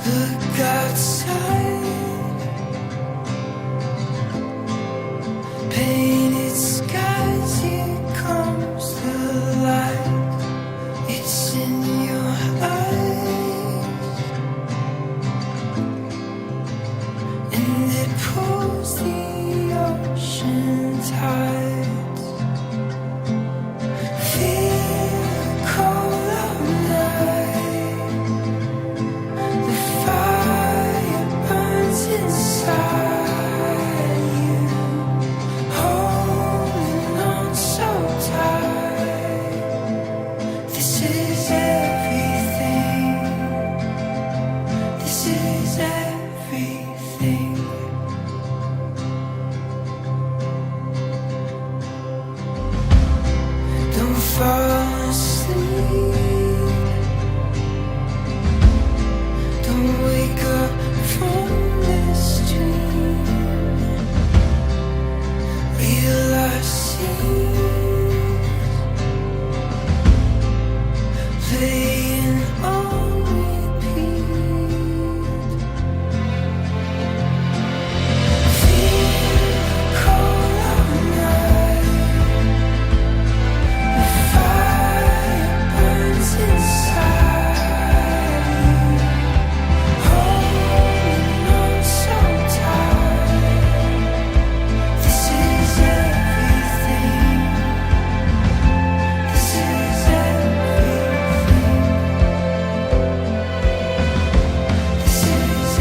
Look outside, painted skies, here comes the light. It's in your eyes, and it pulls the ocean tides. Feel the cold of night, the fire burns inside you, holding on so tight. This is everything, this is everything. Don't fall asleep, don't wake up from this dream. Realize scenes playing on repeat. Feel the cold of night, the fire burns inside you, holding on so tight. This is everything, this is everything, this is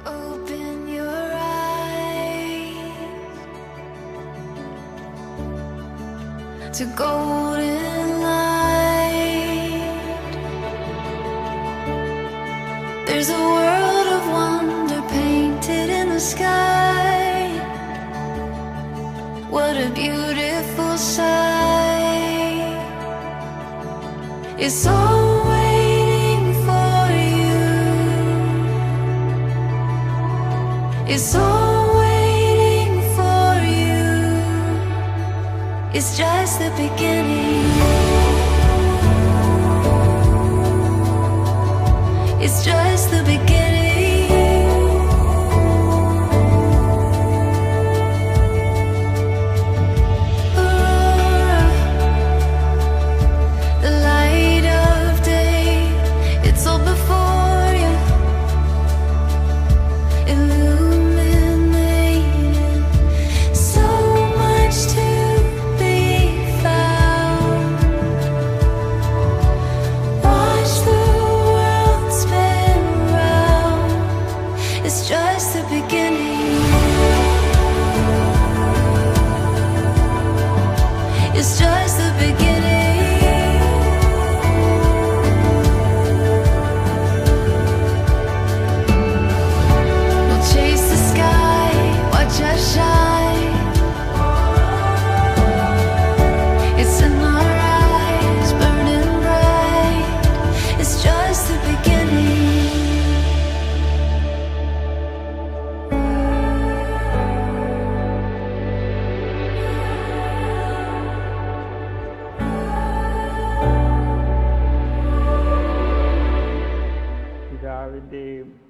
open your eyes to golden light. There's a world of wonder painted in the sky. What a beautiful sight. It's all waiting for you. It's all waiting for you. It's just the beginning. It's just the beginning. Aurora, the light of day, it's all before you, illuminated. So much to be found. Watch the world spin round.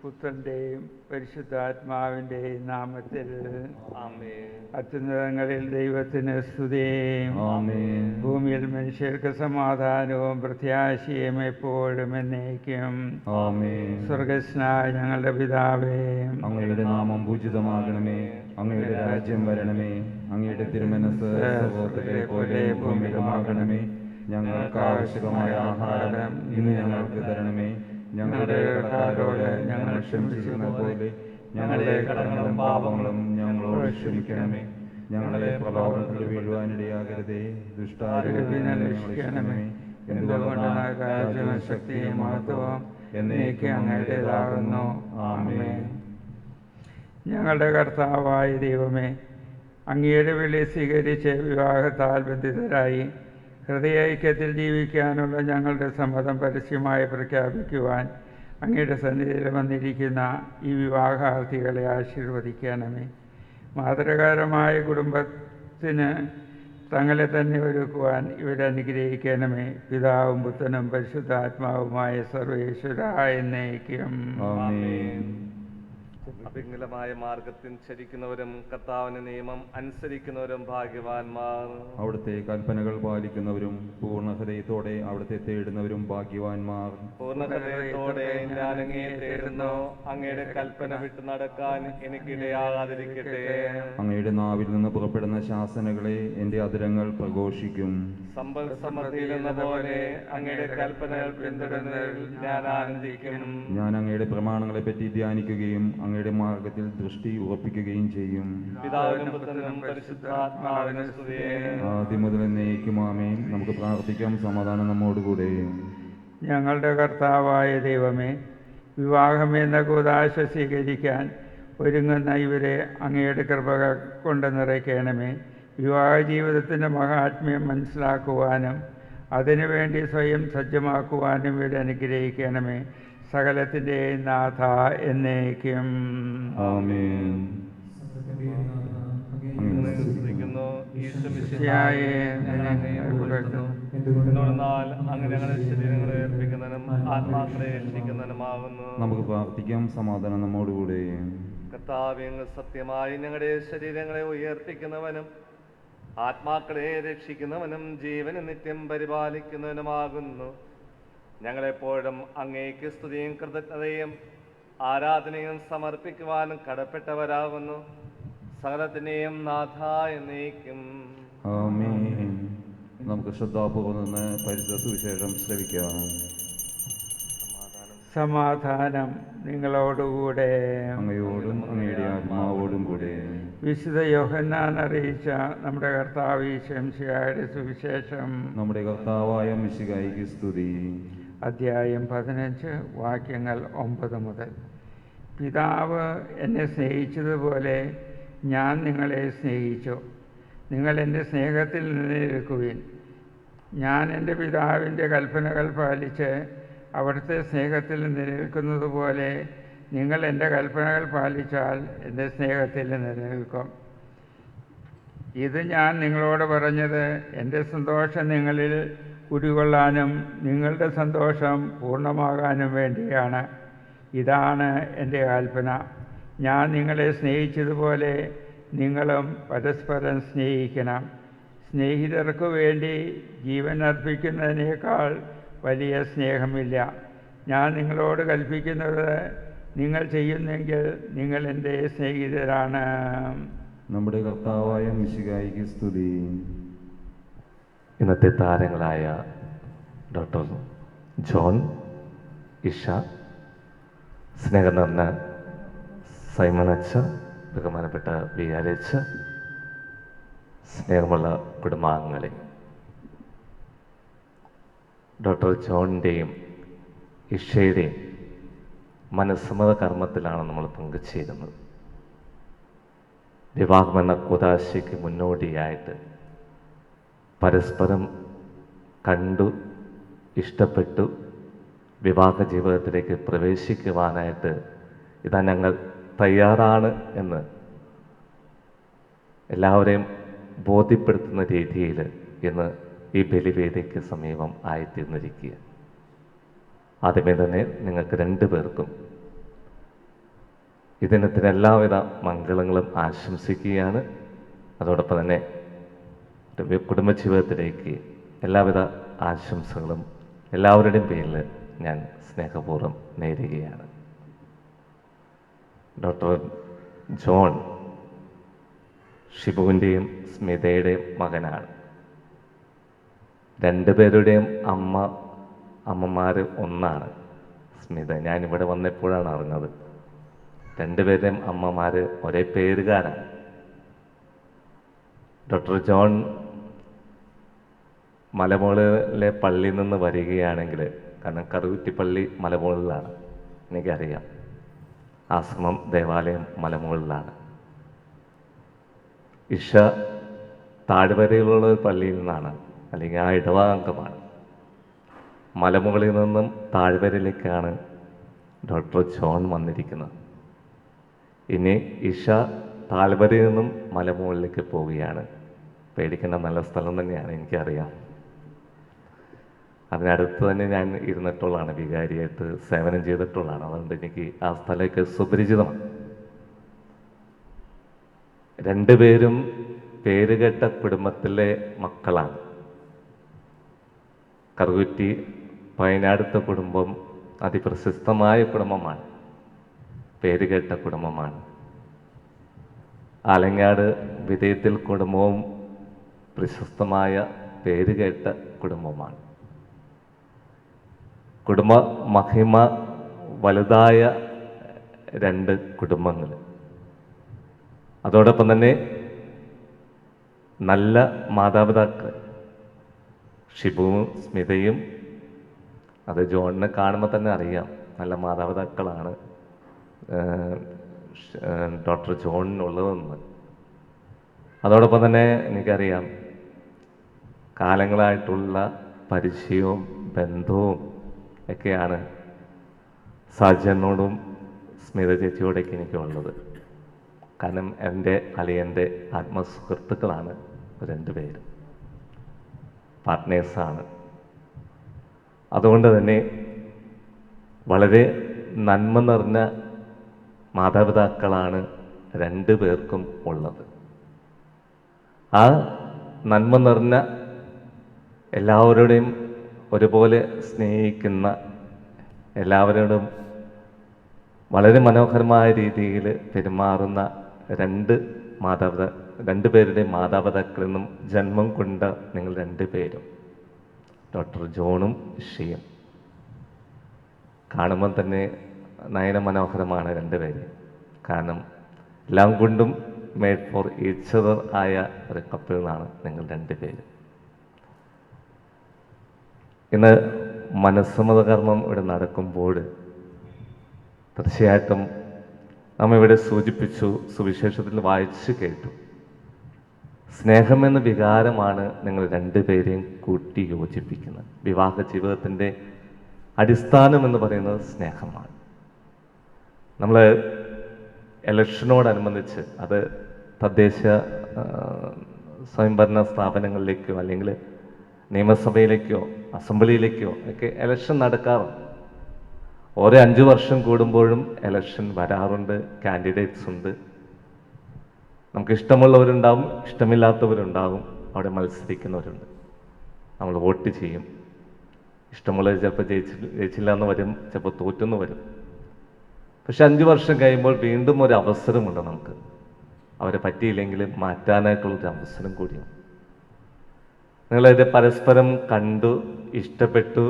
പുത്രൻ്റെയും പരിശുദ്ധാത്മാവിൻ്റെയും നാമത്തിൽ ആമേൻ. അത്യുന്നതങ്ങളിൽ ദൈവത്തിന് സ്തുതിയും ആമേൻ. ഭൂമിയിൽ മനുഷ്യർക്ക് സമാധാനവും പ്രത്യാശയും എപ്പോഴും എന്നേക്കും. ആമേൻ. സ്വർഗസ്നായ ഞങ്ങളുടെ പിതാവേ, അങ്ങയുടെ നാമം പൂജിതമാകണമേ. അങ്ങയുടെ രാജ്യം വരണമേ. അങ്ങയുടെ തിരുമനസ് സ്വർഗ്ഗത്തിലെ പോലെ ഭൂമിയിലുമാകണമേ. ഞങ്ങൾക്ക് ആവശ്യമായ ആഹാരം ഇന്ന് ഞങ്ങൾക്ക് തരണമേ. ഞങ്ങളുടെ കടക്കാരോട് ഞങ്ങൾ ക്ഷമിച്ചിരുന്ന പോലെ ഞങ്ങളുടെ കടങ്ങളും പാപങ്ങളും ഞങ്ങളോട് ക്ഷമിക്കണമേ. ഞങ്ങളെ പ്രലോഭനത്തിൽ വീഴുവാനിടയാകരുതേ. ദുഷ്ടാരൂപിയിൽ നിന്ന് ഞങ്ങളെ രക്ഷിക്കണമേ. എന്തുകൊണ്ടാണ് രാജ്യവും ശക്തിയും മഹത്വവും എന്നേക്കും അങ്ങയുടേതാകുന്നു. ആമേൻ. ഞങ്ങളുടെ കർത്താവായ ദൈവമേ, അങ്ങയുടെ വിളി സ്വീകരിച്ച് വിവാഹത്താൽ ബന്ധിതരായി ഹൃദയൈക്യത്തിൽ ജീവിക്കാനുള്ള ഞങ്ങളുടെ സമ്മതം പരസ്യമായി പ്രഖ്യാപിക്കുവാൻ അങ്ങയുടെ സന്നിധിയിൽ വന്നിരിക്കുന്ന ഈ വിവാഹാർത്ഥികളെ ആശീർവദിക്കണമേ. മാതൃകാരമായ കുടുംബത്തിന് തങ്ങളെ തന്നെ ഒരുക്കുവാൻ ഇവരെ അനുഗ്രഹിക്കണമേ. പിതാവും പുത്രനും പരിശുദ്ധാത്മാവുമായ സർവേശ്വര എന്നേക്കും. ആമേൻ. അഭിംഗലമായ മാർഗത്തിൽ ചരിക്കുന്നവരും കർത്താവിന്റെ നിയമം അനുസരിക്കുന്നവരും ഭാഗ്യവാന്മാർ. അവിടുത്തെ കൽപ്പനകൾ പാലിക്കുന്നവരും പൂർണ്ണ ഹൃദയത്തോടെ അവിടുത്തെ തേടുന്നവരും ഭാഗ്യവാന്മാർ. പൂർണ്ണ ഹൃദയത്തോടെ ഞാൻ അങ്ങയെ തേടുന്നു. അങ്ങയുടെ കൽപ്പന വിട്ടു നടക്കാൻ എനിക്കിടയാകാതിരിക്കട്ടെ. അങ്ങയുടെ നാവിൽ നിന്ന് പുറപ്പെടുന്ന ശാസനകളെ എൻ്റെ അധരങ്ങൾ പ്രഘോഷിക്കും. സമ്പൽ സമൃദ്ധിയിൽ എന്ന പോലെ അങ്ങയുടെ കൽപ്പനകൾ പിന്തുടരുന്നതിൽ ഞാൻ ആനന്ദിക്കും. ഞാൻ അങ്ങയുടെ പ്രമാണങ്ങളെ പറ്റി ധ്യാനിക്കുകയും അങ്ങയുടെ മാർഗത്തിൽ ദൃഷ്ടി ഉറപ്പിക്കുകയും ചെയ്യും. പിതാവിനും പുത്രനും പരിശുദ്ധാത്മാവിനും സ്തുതി. ആദ്യം മുതൽ എന്നേക്കും ആമേൻ. നമുക്ക് പ്രാർത്ഥിക്കാം. സമാധാനം നമ്മോടുകൂടെ. ഞങ്ങളുടെ കർത്താവായ ദൈവമേ, വിവാഹമെന്ന കൂദാശ സ്വീകരിക്കാൻ ഒരുങ്ങുന്ന ഇവരെ അങ്ങയുടെ കൃപകൾ കൊണ്ട് നിറയ്ക്കണമേ. വിവാഹ ജീവിതത്തിൻ്റെ മഹാത്മ്യം മനസ്സിലാക്കുവാനും അതിനുവേണ്ടി സ്വയം സജ്ജമാക്കുവാനും ഇവരെ അനുഗ്രഹിക്കണമേ. സകലത്തിൻ്റെ നാഥ എന്നേക്കും. ആമേൻ. എന്തുകൊണ്ടെന്നാൽ അങ്ങ് ഞങ്ങളുടെ ശരീരങ്ങളെ ഏൽപ്പിക്കുന്നതിനും ആത്മാക്കളെ രക്ഷിക്കുന്നതിനുമാകുന്നു. നമുക്ക് പ്രാർത്ഥിക്കാം. സമാധാനം നമ്മോടുകൂടെ. കർത്താവേ, അങ്ങ് സത്യമായി ഞങ്ങളുടെ ശരീരങ്ങളെ ഉയർപ്പിക്കുന്നവനും ആത്മാക്കളെ രക്ഷിക്കുന്നവനും ജീവന് നിത്യം പരിപാലിക്കുന്നവനുമാകുന്നു. ഞങ്ങളെപ്പോഴും അങ്ങേക്ക് സ്തുതിയും കൃതജ്ഞതയും ആരാധനയും സമർപ്പിക്കുവാനും കടപ്പെട്ടവരാകുന്നു. സകലത്തിനെയും നാഥ എന്നേക്കും. ആമേൻ. നമുക്ക് ശ്രദ്ധാപൂർവ്വം നിന്ന് പരിശുദ്ധ സുവിശേഷം ശ്രവിക്കാം. സമാധാനം നിങ്ങളോടുകൂടെ. അങ്ങയോടും അങ്ങയുടെ ആത്മാവോടും കൂടെ. വിശുദ്ധ യോഹന്നാൻ അറിയിച്ച നമ്മുടെ കർത്താവ് ഈശോയുടെ സുവിശേഷം. നമ്മുടെ കർത്താവായ മിശിഹായിക്ക് സ്തുതി. അധ്യായം 15 വാക്യങ്ങൾ 9 മുതൽ. പിതാവ് എന്നെ സ്നേഹിച്ചതുപോലെ ഞാൻ നിങ്ങളെ സ്നേഹിച്ചു. നിങ്ങൾ എൻ്റെ സ്നേഹത്തിൽ നിലനിൽക്കുവിൻ. ഞാൻ എൻ്റെ പിതാവിൻ്റെ കൽപ്പനകൾ പാലിച്ച് അവിടുത്തെ സ്നേഹത്തിൽ നിലനിൽക്കുന്നത് പോലെ നിങ്ങൾ എൻ്റെ കൽപ്പനകൾ പാലിച്ചാൽ എൻ്റെ സ്നേഹത്തിൽ നിലനിൽക്കും. ഇത് ഞാൻ നിങ്ങളോട് പറഞ്ഞത് എൻ്റെ സന്തോഷം നിങ്ങളിൽ കുടികൊള്ളാനും നിങ്ങളുടെ സന്തോഷം പൂർണ്ണമാകാനും വേണ്ടിയാണ്. ഇതാണ് എൻ്റെ കൽപ്പന. ഞാൻ നിങ്ങളെ സ്നേഹിച്ചതുപോലെ നിങ്ങളും പരസ്പരം സ്നേഹിക്കണം. സ്നേഹിതർക്കു വേണ്ടി ജീവൻ അർപ്പിക്കുന്നതിനേക്കാൾ വലിയ സ്നേഹമില്ല. ഞാൻ നിങ്ങളോട് കൽപ്പിക്കുന്നത് നിങ്ങൾ ചെയ്യുന്നെങ്കിൽ നിങ്ങൾ എൻ്റെ സ്നേഹിതരാണ്. നമ്മുടെ കർത്താവായ മിശിഹായിക്ക് സ്തുതി. ഇന്നത്തെ താരങ്ങളായ ഡോക്ടർ ജോൺ, ഇഷ, സ്നേഹം നിറഞ്ഞ സൈമനച്ച, ബഹുമാനപ്പെട്ട വികാരച്ച, സ്നേഹമുള്ള കുടുംബാംഗങ്ങളെ, ഡോക്ടർ ജോണിൻ്റെയും ഇഷയുടെയും മനസ്സമ്മത കർമ്മത്തിലാണ് നമ്മൾ പങ്കുചേരുന്നത്. വിവാഹമെന്ന കൂദാശയ്ക്ക് മുന്നോടിയായിട്ട് പരസ്പരം കണ്ടു, ഇഷ്ടപ്പെട്ടു, വിവാഹ ജീവിതത്തിലേക്ക് പ്രവേശിക്കുവാനായിട്ട് ഇതാ ഞങ്ങൾ തയ്യാറാണ് എന്ന് എല്ലാവരെയും ബോധ്യപ്പെടുത്തുന്ന രീതിയിൽ ഇന്ന് ഈ ബലിവേദിക്ക് സമീപം ആയിത്തീർന്നിരിക്കുക. ആദ്യമേ തന്നെ നിങ്ങൾക്ക് 2 പേർക്കും ഈ ദിനത്തിന് എല്ലാവിധ മംഗളങ്ങളും ആശംസിക്കുകയാണ്. അതോടൊപ്പം തന്നെ കുടുംബജീവിതത്തിലേക്ക് എല്ലാവിധ ആശംസകളും എല്ലാവരുടെയും പേരിൽ ഞാൻ സ്നേഹപൂർവ്വം നേരുകയാണ്. ഡോക്ടർ ജോൺ ഷിബുവിൻ്റെയും സ്മിതയുടെയും മകനാണ്. രണ്ടുപേരുടെയും അമ്മമാർ ഒന്നാണ്. സ്മിത ഞാനിവിടെ വന്നപ്പോഴാണ് അറിഞ്ഞത്. രണ്ടുപേരുടെയും അമ്മമാർ ഒരേ പേരുകാരാണ്. ഡോക്ടർ ജോൺ മലമുകളിലെ പള്ളിയിൽ നിന്ന് വരികയാണെങ്കിൽ, കാരണം കറുകുറ്റിപ്പള്ളി മലമുകളിലാണ്, എനിക്കറിയാം. ആശ്രമം ദേവാലയം മലമുകളിലാണ്. ഇഷ താഴ്വരയിലുള്ള ഒരു പള്ളിയിൽ നിന്നാണ്, അല്ലെങ്കിൽ ആ ഇടവാംഗമാണ്. മലമുകളിൽ നിന്നും താഴ്വരയിലേക്കാണ് ഡോക്ടർ ജോൺ വന്നിരിക്കുന്നത്. ഇനി ഇഷ താഴ്വരയിൽ നിന്നും മലമുകളിലേക്ക് പോവുകയാണ്. പേടിക്കേണ്ട നല്ല സ്ഥലം തന്നെയാണ്, എനിക്കറിയാം. അതിനടുത്ത് തന്നെ ഞാൻ ഇരുന്നിട്ടുള്ളതാണ്, വികാരിയായിട്ട് സേവനം ചെയ്തിട്ടുള്ളതാണ്. അതുകൊണ്ട് എനിക്ക് ആ സ്ഥലമൊക്കെ സുപരിചിതമാണ്. രണ്ടുപേരും പേരുകേട്ട കുടുംബത്തിലെ മക്കളാണ്. കറുകുറ്റി വയനാടത്തെ കുടുംബം അതിപ്രശസ്തമായ കുടുംബമാണ്, പേരുകേട്ട കുടുംബമാണ്. ആലങ്ങാട് വിധേയത്തിൽ കുടുംബവും പ്രശസ്തമായ പേരുകേട്ട കുടുംബമാണ്. കുടുംബ മഹിമ വലുതായ രണ്ട് കുടുംബങ്ങൾ. അതോടൊപ്പം തന്നെ നല്ല മാതാപിതാക്കൾ. ഷിബുവും സ്മിതയും, അത് ജോണിനെ കാണുമ്പോൾ തന്നെ അറിയാം, നല്ല മാതാപിതാക്കളാണ് ഡോക്ടർ ജോണിനുള്ളതെന്ന്. അതോടൊപ്പം തന്നെ എനിക്കറിയാം, കാലങ്ങളായിട്ടുള്ള പരിചയവും ബന്ധവും ഒക്കെയാണ് സാജനോടും സ്മിത ചേച്ചിയോടൊക്കെ എനിക്കുള്ളത്. കാരണം എൻ്റെ അളിയൻ്റെ ആത്മസുഹൃത്തുക്കളാണ് രണ്ടുപേരും, പാർട്ട്നേഴ്സാണ്. അതുകൊണ്ട് തന്നെ വളരെ നന്മ നിറഞ്ഞ മാതാപിതാക്കളാണ് രണ്ടു പേർക്കും ഉള്ളത്. ആ നന്മ നിറഞ്ഞ എല്ലാവരുടെയും ഒരുപോലെ സ്നേഹിക്കുന്ന, എല്ലാവരോടും വളരെ മനോഹരമായ രീതിയിൽ പെരുമാറുന്ന രണ്ടുപേരുടെയും മാതാപിതാക്കളിൽ നിന്നും ജന്മം കൊണ്ട നിങ്ങൾ രണ്ടുപേരും, ഡോക്ടർ ജോണും ഇഷയും, കാണുമ്പോൾ തന്നെ നയന മനോഹരമാണ് രണ്ടുപേര്. കാരണം എല്ലാം കൊണ്ടും മേഡ് ഫോർ ഈച്ച് അതർ ആയ ഒരു കപ്പിളാണ് നിങ്ങൾ രണ്ടുപേരും. ഇന്ന് മനസ്സമ്മതകർമ്മം ഇവിടെ നടക്കുമ്പോൾ തീർച്ചയായിട്ടും നാം ഇവിടെ സൂചിപ്പിച്ചു, സുവിശേഷത്തിൽ വായിച്ചു കേട്ടു, സ്നേഹമെന്ന വികാരമാണ് നിങ്ങൾ രണ്ടുപേരെയും കൂട്ടി യോജിപ്പിക്കുന്നത്. വിവാഹ ജീവിതത്തിൻ്റെ അടിസ്ഥാനം എന്ന് പറയുന്നത് സ്നേഹമാണ്. നമ്മൾ ഇലക്ഷനോടനുബന്ധിച്ച്, അത് തദ്ദേശ സ്വയംഭരണ സ്ഥാപനങ്ങളിലേക്കോ അല്ലെങ്കിൽ നിയമസഭയിലേക്കോ അസംബ്ലിയിലേക്കോ ഒക്കെ ഇലക്ഷൻ നടക്കാറുണ്ട്. ഓരോ 5 വർഷം കൂടുമ്പോഴും ഇലക്ഷൻ വരാറുണ്ട്. കാൻഡിഡേറ്റ്സ് ഉണ്ട്. നമുക്ക് ഇഷ്ടമുള്ളവരുണ്ടാവും, ഇഷ്ടമില്ലാത്തവരുണ്ടാവും. അവിടെ മത്സരിക്കുന്നവരുണ്ട്. നമ്മൾ വോട്ട് ചെയ്യും. ഇഷ്ടമുള്ളത് ചിലപ്പോൾ ജയിച്ചില്ല എന്ന് വരും, ചിലപ്പോൾ തോറ്റെന്ന് വരും. പക്ഷെ 5 വർഷം കഴിയുമ്പോൾ വീണ്ടും ഒരു അവസരമുണ്ട് നമുക്ക്. അവരെ പറ്റിയില്ലെങ്കിൽ മാറ്റാനായിട്ടുള്ളൊരു അവസരം കൂടിയാണ്. നിങ്ങളിത് പരസ്പരം കണ്ടു, ഇഷ്ടപ്പെട്ടു,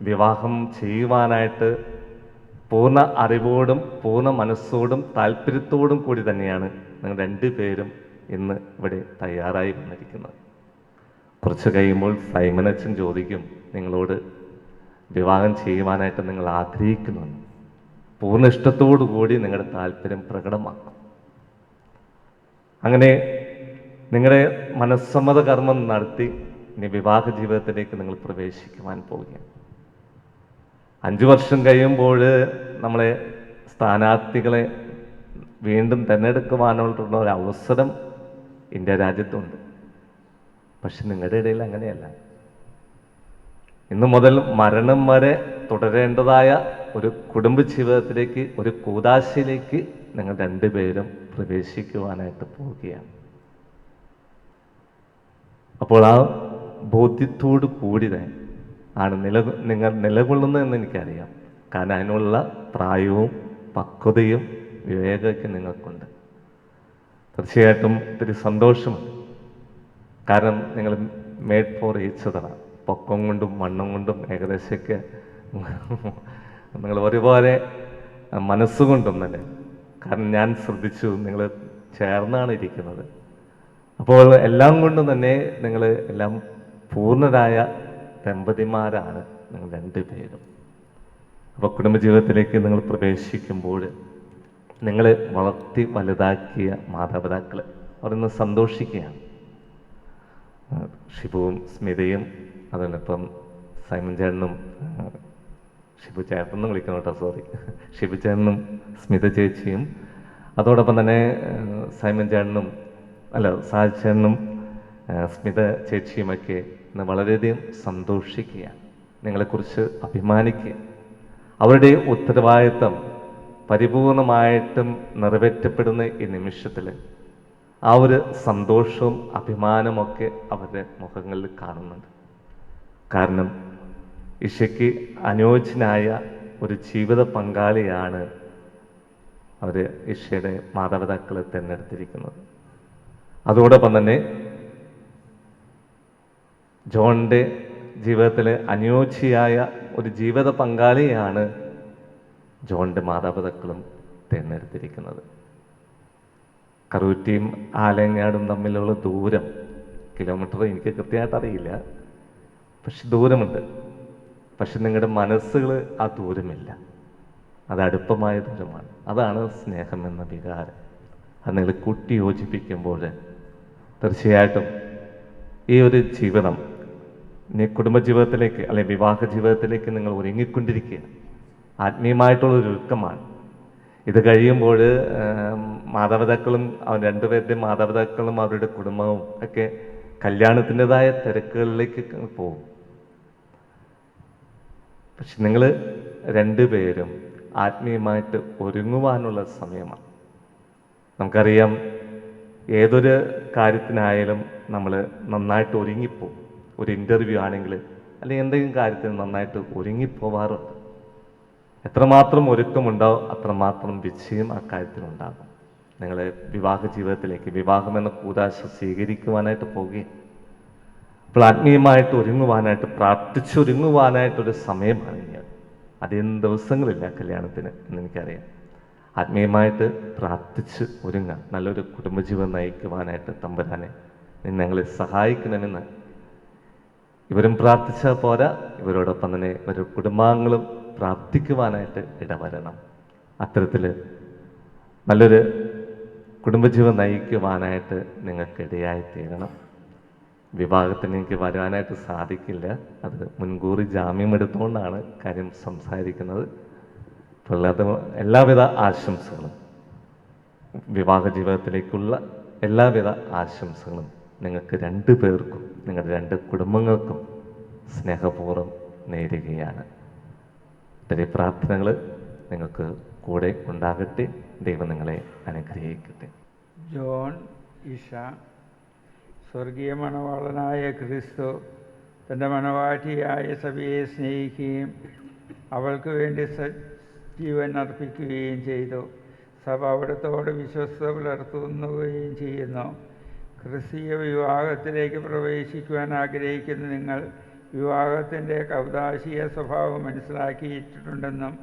വിവാഹം ചെയ്യുവാനായിട്ട് പൂർണ്ണ അറിവോടും പൂർണ്ണ മനസ്സോടും താല്പര്യത്തോടും കൂടി തന്നെയാണ് നിങ്ങൾ രണ്ടുപേരും ഇന്ന് ഇവിടെ തയ്യാറായി വന്നിരിക്കുന്നത്. കുറച്ച് കഴിയുമ്പോൾ സൈമനച്ചൻ ചോദിക്കും നിങ്ങളോട് വിവാഹം ചെയ്യുവാനായിട്ട് നിങ്ങൾ ആഗ്രഹിക്കുന്നുണ്ട്. പൂർണ്ണ ഇഷ്ടത്തോടു കൂടി നിങ്ങളുടെ താല്പര്യം പ്രകടമാക്കും. അങ്ങനെ നിങ്ങളുടെ മനസ്സമ്മത കർമ്മം നടത്തി ഇനി വിവാഹ ജീവിതത്തിലേക്ക് നിങ്ങൾ പ്രവേശിക്കുവാൻ പോവുകയാണ്. 5 വർഷം കഴിയുമ്പോൾ നമ്മളെ സ്ഥാനാർത്ഥികളെ വീണ്ടും തിരഞ്ഞെടുക്കുവാനുള്ള ഒരു അവസരം ഇന്ത്യ രാജ്യത്തുണ്ട്. പക്ഷെ നിങ്ങളുടെ ഇടയിൽ അങ്ങനെയല്ല. ഇന്നു മുതൽ മരണം വരെ തുടരേണ്ടതായ ഒരു കുടുംബ ജീവിതത്തിലേക്ക്, ഒരു കൂദാശയിലേക്ക് നിങ്ങൾ രണ്ടുപേരും പ്രവേശിക്കുവാനായിട്ട് പോവുകയാണ്. അപ്പോൾ ആ ബോധ്യത്തോടു കൂടി ആണ് നിങ്ങൾ നിലകൊള്ളുന്നതെന്ന് എനിക്കറിയാം. കാരണം അതിനുള്ള പ്രായവും പക്വതയും വിവേകമൊക്കെ നിങ്ങൾക്കുണ്ട്. തീർച്ചയായിട്ടും ഒത്തിരി സന്തോഷമുണ്ട്. കാരണം നിങ്ങൾ മേഡ് ഫോർ ഈച്ച് അതറാണ്. പൊക്കം കൊണ്ടും മണ്ണും കൊണ്ടും ഏകദേശമൊക്കെ നിങ്ങൾ ഒരുപോലെ മനസ്സുകൊണ്ടും തന്നെ. കാരണം ഞാൻ ശ്രദ്ധിച്ചു, നിങ്ങൾ ചേർന്നാണ് ഇരിക്കുന്നത്. അപ്പോൾ എല്ലാം കൊണ്ടും തന്നെ നിങ്ങൾ എല്ലാം പൂർണ്ണരായ ദമ്പതിമാരാണ് നിങ്ങൾ രണ്ടുപേരും. അപ്പോൾ കുടുംബജീവിതത്തിലേക്ക് നിങ്ങൾ പ്രവേശിക്കുമ്പോൾ നിങ്ങൾ വളർത്തി വലുതാക്കിയ മാതാപിതാക്കൾ അവരൊന്ന് സന്തോഷിക്കുകയാണ്. ഷിബുവും സ്മിതയും അതോടൊപ്പം സൈമൺ ചേട്ടനും, ഷിബു ചേട്ടനും വിളിക്കണം കേട്ടോ, സോറി, ഷിബു ചേട്ടനും സ്മിത ചേച്ചിയും അതോടൊപ്പം തന്നെ സൈമൺ ചേട്ടനും സാജ് ചേട്ടനും സ്മിത ചേച്ചിയുമൊക്കെ ഇന്ന് വളരെയധികം സന്തോഷിക്കുകയാണ്, നിങ്ങളെക്കുറിച്ച് അഭിമാനിക്കുക. അവരുടെ ഉത്തരവാദിത്തം പരിപൂർണമായിട്ടും നിറവേറ്റപ്പെടുന്ന ഈ നിമിഷത്തിൽ ആ ഒരു സന്തോഷവും അഭിമാനമൊക്കെ അവരുടെ മുഖങ്ങളിൽ കാണുന്നുണ്ട്. കാരണം ഈശോയ്ക്ക് അനുയോജ്യനായ ഒരു ജീവിത പങ്കാളിയാണ് അവർ ഈശോയുടെ മാതാപിതാക്കളെ തിരഞ്ഞെടുത്തിരിക്കുന്നത്. അതോടൊപ്പം തന്നെ ജോണിൻ്റെ ജീവിതത്തിൽ അനുയോജ്യയായ ഒരു ജീവിത പങ്കാളിയാണ് ജോണിൻ്റെ മാതാപിതാക്കളും തിരഞ്ഞെടുത്തിരിക്കുന്നത്. കറൂറ്റിയും ആലങ്ങാടും തമ്മിലുള്ള ദൂരം കിലോമീറ്റർ എനിക്ക് കൃത്യമായിട്ട് അറിയില്ല, പക്ഷെ ദൂരമുണ്ട്. പക്ഷെ നിങ്ങളുടെ മനസ്സുകൾ ആ ദൂരമില്ല, അത് അടുപ്പമായ ദൂരമാണ്. അതാണ് സ്നേഹം എന്ന വികാരം. അത് നിങ്ങൾ കൂട്ടി യോജിപ്പിക്കുമ്പോൾ തീർച്ചയായിട്ടും ഈ ഒരു ജീവിതം കുടുംബജീവിതത്തിലേക്ക് അല്ലെങ്കിൽ വിവാഹ ജീവിതത്തിലേക്ക് നിങ്ങൾ ഒരുങ്ങിക്കൊണ്ടിരിക്കുക. ആത്മീയമായിട്ടുള്ളൊരു ഒരുക്കമാണ്. ഇത് കഴിയുമ്പോൾ മാതാപിതാക്കളും രണ്ടുപേരുടെയും മാതാപിതാക്കളും അവരുടെ കുടുംബവും ഒക്കെ കല്യാണത്തിൻ്റെതായ തിരക്കുകളിലേക്ക് പോകും. പക്ഷെ നിങ്ങൾ രണ്ടുപേരും ആത്മീയമായിട്ട് ഒരുങ്ങുവാനുള്ള സമയമാണ്. നമുക്കറിയാം, ഏതൊരു കാര്യത്തിനായാലും നമ്മൾ നന്നായിട്ട് ഒരുങ്ങിപ്പോവും. ഒരു ഇൻ്റർവ്യൂ ആണെങ്കിൽ അല്ലെങ്കിൽ എന്തെങ്കിലും കാര്യത്തിന് നന്നായിട്ട് ഒരുങ്ങിപ്പോവാറുണ്ട്. എത്രമാത്രം ഒരുക്കമുണ്ടാവും അത്രമാത്രം വിജയം ആ കാര്യത്തിനുണ്ടാകും. നിങ്ങൾ വിവാഹ ജീവിതത്തിലേക്ക്, വിവാഹം എന്ന കൂദാശ സ്വീകരിക്കുവാനായിട്ട് പോവുകയും അപ്പോൾ ആത്മീയമായിട്ട് ഒരുങ്ങുവാനായിട്ട്, പ്രാർത്ഥിച്ചൊരുങ്ങുവാനായിട്ടൊരു സമയമാണ് ഇനി. അധികം ദിവസങ്ങളില്ല കല്യാണത്തിന് എന്നെനിക്കറിയാം. ആത്മീയമായിട്ട് പ്രാർത്ഥിച്ച് ഒരുങ്ങാം. നല്ലൊരു കുടുംബജീവിതം നയിക്കുവാനായിട്ട് തമ്പുരാനെ ഞങ്ങളെ സഹായിക്കണമെന്ന് ഇവരും പ്രാർത്ഥിച്ചാൽ പോരാ, ഇവരോടൊപ്പം തന്നെ ഇവരുടെ കുടുംബാംഗങ്ങളും പ്രാർത്ഥിക്കുവാനായിട്ട് ഇടവരണം. അത്തരത്തിൽ നല്ലൊരു കുടുംബജീവിതം നയിക്കുവാനായിട്ട് നിങ്ങൾക്ക് ഇടയായി തീരണം. വിവാഹത്തിന് എനിക്ക് വരാനായിട്ട് സാധിക്കില്ല, അത് മുൻകൂർ ജാമ്യം എടുത്തുകൊണ്ടാണ് കാര്യം സംസാരിക്കുന്നത്. അപ്പോൾ അത് എല്ലാവിധ ആശംസകളും, വിവാഹ ജീവിതത്തിലേക്കുള്ള എല്ലാവിധ ആശംസകളും നിങ്ങൾക്ക് രണ്ടു പേർക്കും, നിങ്ങളുടെ രണ്ട് കുടുംബങ്ങൾക്കും സ്നേഹപൂർവ്വം നേരുകയാണ്. ഇതിൻ്റെ പ്രാർത്ഥനകൾ നിങ്ങൾക്ക് കൂടെ ഉണ്ടാകട്ടെ. ദൈവം നിങ്ങളെ അനുഗ്രഹിക്കട്ടെ. ജോൺ ഇഷ, സ്വർഗീയ മണവാളനായ ക്രിസ്തു തൻ്റെ മണവാട്ടിയായ സഭയെ സ്നേഹിക്കുകയും അവൾക്ക് വേണ്ടി ജീവൻ അർപ്പിക്കുകയും ചെയ്തു. സഭ അവിടത്തോട് വിശ്വസ്ത പുലർത്തുകയും ചെയ്യുന്നു. ക്രിസ്തീയ വിവാഹത്തിലേക്ക് പ്രവേശിക്കുവാൻ ആഗ്രഹിക്കുന്ന നിങ്ങൾ വിവാഹത്തിൻ്റെ കൗദാശിക സ്വഭാവം മനസ്സിലാക്കിയിട്ടുണ്ടെന്നും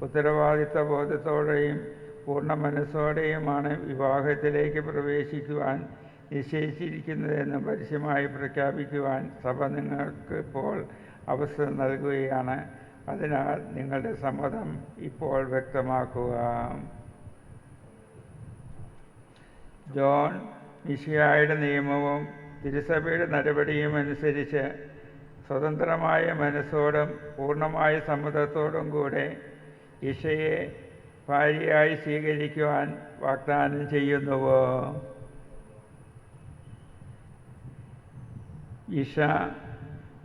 ഉത്തരവാദിത്ത ബോധത്തോടെയും പൂർണ്ണ മനസ്സോടെയുമാണ് വിവാഹത്തിലേക്ക് പ്രവേശിക്കുവാൻ നിശ്ചയിച്ചിരിക്കുന്നതെന്നും പരസ്യമായി പ്രഖ്യാപിക്കുവാൻ സഭ നിങ്ങൾക്ക് ഇപ്പോൾ അവസരം നൽകുകയാണ്. അതിനാൽ നിങ്ങളുടെ സമ്മതം ഇപ്പോൾ വ്യക്തമാക്കുക. ജോൺ മിശിഹായുടെ നിയമവും തിരുസഭയുടെ നടപടിയും അനുസരിച്ച് സ്വതന്ത്രമായ മനസ്സോടും പൂർണ്ണമായ സമ്മതത്തോടും കൂടെ ഇഷയെ ഭാര്യയായി സ്വീകരിക്കുവാൻ വാഗ്ദാനം ചെയ്യുന്നുവോ? ഇഷ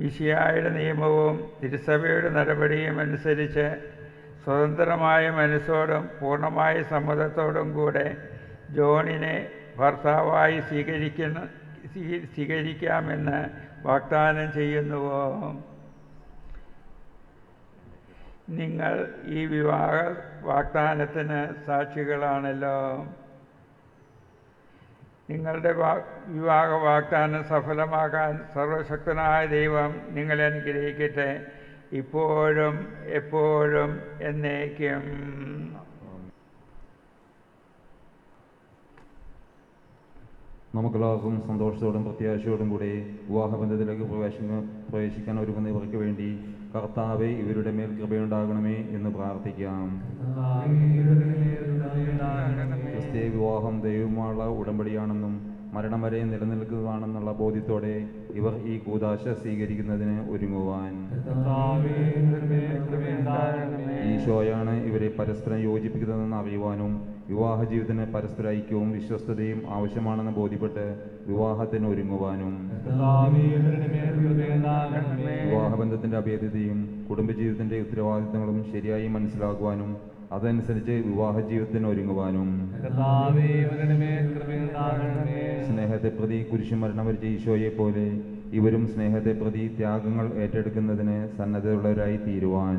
മിശിഹായുടെ നിയമവും തിരുസഭയുടെ നടപടിയും അനുസരിച്ച് സ്വതന്ത്രമായ മനസ്സോടും പൂർണ്ണമായ സമ്മതത്തോടും കൂടെ ജോണിനെ ഭർത്താവായി സ്വീകരിക്കാമെന്ന് വാഗ്ദാനം ചെയ്യുന്നുവോ? നിങ്ങൾ ഈ വിവാഹ വാഗ്ദാനത്തിന് സാക്ഷികളാണല്ലോ. നിങ്ങളുടെ വിവാഹ വാഗ്ദാനം സഫലമാകാൻ സർവശക്തനായ ദൈവം നിങ്ങളെ അനുഗ്രഹിക്കട്ടെ, ഇപ്പോഴും എപ്പോഴും എന്നേക്കും. നമുക്കെല്ലാവർക്കും സന്തോഷത്തോടും പ്രത്യാശയോടും കൂടി വിവാഹബന്ധത്തിലേക്ക് പ്രവേശിക്കാൻ ഒരുങ്ങുന്ന ഇവർക്ക് വേണ്ടി കർത്താവെ ഇവരുടെ മേൽ കൃപയുണ്ടാകണമേ എന്ന് പ്രാർത്ഥിക്കാം. ക്രിസ്തീയ വിവാഹം ദൈവവുമായുള്ള ഉടമ്പടിയാണെന്നും മരണം വരെ നിലനിൽക്കുകയാണെന്നുള്ള ബോധ്യത്തോടെ ഇവർ ഈ കൂദാശ സ്വീകരിക്കുന്നതിന് ഒരുങ്ങുവാൻ ഈശോയാണ് ഇവരെ പരസ്പരം യോജിപ്പിക്കുന്നതെന്ന് അറിയുവാനും വിവാഹ ജീവിതത്തിന് പരസ്പര ഐക്യവും വിശ്വസ്തതയും ആവശ്യമാണെന്ന് ബോധ്യപ്പെട്ട് വിവാഹത്തിന് ഒരുങ്ങുവാനും വിവാഹബന്ധത്തിന്റെ അഭേദ്യതയും കുടുംബജീവിതത്തിന്റെ ഉത്തരവാദിത്തങ്ങളും ശരിയായി മനസ്സിലാക്കുവാനും അതനുസരിച്ച് വിവാഹ ജീവിതത്തിന് ഒരുങ്ങുവാനും സ്നേഹത്തെ പ്രതി കുരിശുമരണം വരിച്ച ഈശോയെ പോലെ ഇവരും സ്നേഹത്തെ പ്രതി ത്യാഗങ്ങൾ ഏറ്റെടുക്കുന്നതിന് സന്നദ്ധയുള്ളവരായി തീരുവാൻ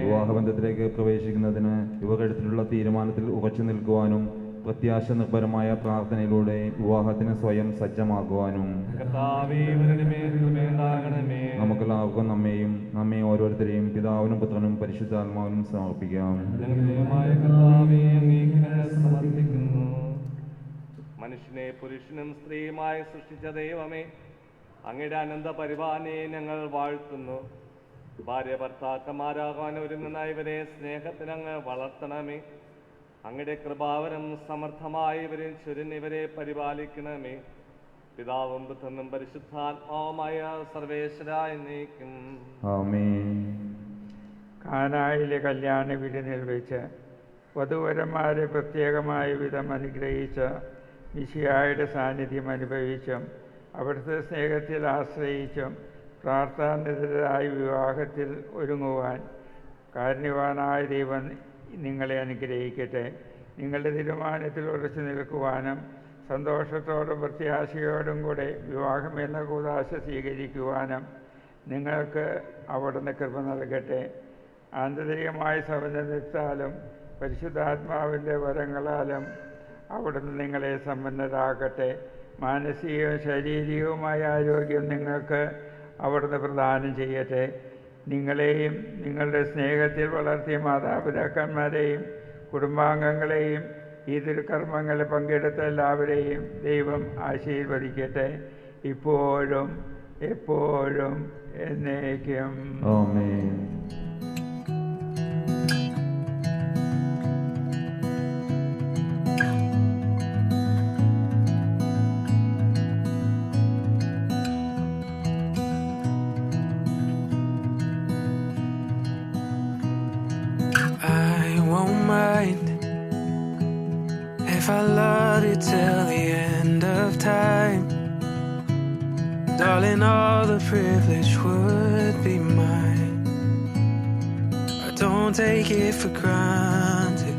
വിവാഹബന്ധത്തിലേക്ക് പ്രവേശിക്കുന്നതിന് ഇവർ എടുത്തിട്ടുള്ള തീരുമാനത്തിൽ ഉറച്ചു നിൽക്കുവാനും പ്രത്യാശ നിർഭരമായ പ്രാർത്ഥനയിലൂടെ വിവാഹത്തിന് സ്വയം സജ്ജമാക്കുവാനും നമുക്കെല്ലാവർക്കും നമ്മെ ഓരോരുത്തരെയും പിതാവിനും പുത്രനും പരിശുദ്ധാത്മാവിനും സമർപ്പിക്കാം. മനുഷ്യനെ പുരുഷനും സ്ത്രീയുമായി സൃഷ്ടിച്ച ദൈവമേ, അങ്ങയുടെ അനന്ത പരിപാലനയെ ഞങ്ങൾ വാഴ്ത്തുന്നു. ഭാര്യ ഭർത്താക്കന്മാരാകാൻ ഒരുങ്ങുന്ന ഇവരെ സ്നേഹത്തിനങ്ങ് വളർത്തണമേ. അങ്ങയുടെ കൃപാവരം സമർത്ഥമായി ഇവരിൽ ചൊരിഞ്ഞിവരെ പരിപാലിക്കണമേ. പിതാവും പുത്രനും പരിശുദ്ധാത്മാവുമായ സർവേശ്വരായ എന്നേക്കും ആമേൻ. കാനായിലെ കല്യാണ വിരുന്നിൽ വെച്ച് വധൂവരന്മാരെ പ്രത്യേകമായ വിധം അനുഗ്രഹിച്ച മിശിഹായുടെ സാന്നിധ്യം അനുഭവിച്ചും അവിടുത്തെ സ്നേഹത്തിൽ ആശ്രയിച്ചും പ്രാർത്ഥനാനിരതരായ വിവാഹത്തിൽ ഒരുങ്ങുവാൻ കാരുണ്യവാനായ ദൈവം നിങ്ങളെ അനുഗ്രഹിക്കട്ടെ. നിങ്ങളുടെ തീരുമാനത്തിൽ ഉറച്ചു നിൽക്കുവാനും സന്തോഷത്തോടും പ്രത്യാശയോടും കൂടെ വിവാഹമെന്ന കൂദാശ സ്വീകരിക്കുവാനും നിങ്ങൾക്ക് അവിടുന്ന് കൃപ നൽകട്ടെ. ആന്തരികമായ സമന്വയത്താലും പരിശുദ്ധാത്മാവിൻ്റെ വരങ്ങളാലും അവിടുന്ന് നിങ്ങളെ സമ്പന്നരാകട്ടെ. മാനസികവും ശാരീരികവുമായ ആരോഗ്യം നിങ്ങൾക്ക് അവിടുന്ന് പ്രദാനം ചെയ്യട്ടെ. നിങ്ങളെയും നിങ്ങളുടെ സ്നേഹത്തിൽ വളർത്തിയ മാതാപിതാക്കന്മാരെയും കുടുംബാംഗങ്ങളെയും ഈ തിരുക്കർമ്മങ്ങളിൽ പങ്കെടുത്ത എല്ലാവരെയും ദൈവം ആശീർവദിക്കട്ടെ, ഇപ്പോഴും എപ്പോഴും എന്നേക്കും. ആമേൻ. If I loved you till the end of time, darling, all the privilege would be mine. I don't take it for granted.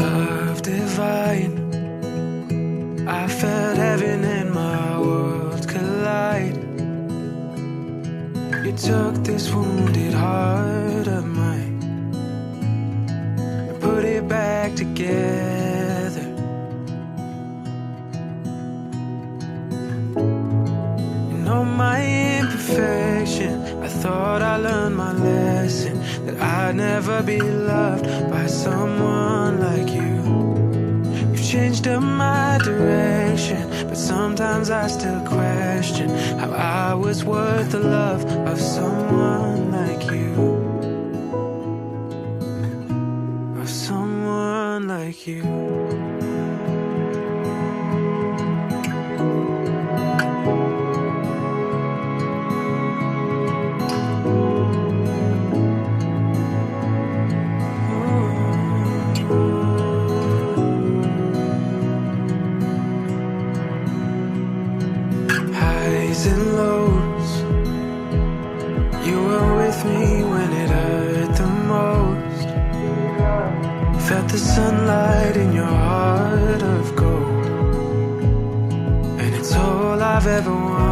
Love divine, I felt heaven and my world collide. You took this wounded heart of mine, put it back together. You know my imperfection, I thought I learned my lesson, that I'd never be loved by someone like you. You've changed up my direction, but sometimes I still question how I was worth the love of someone like you. Someone like you. Highs and lows, sunlight in your heart of gold, and it's all I've ever wanted.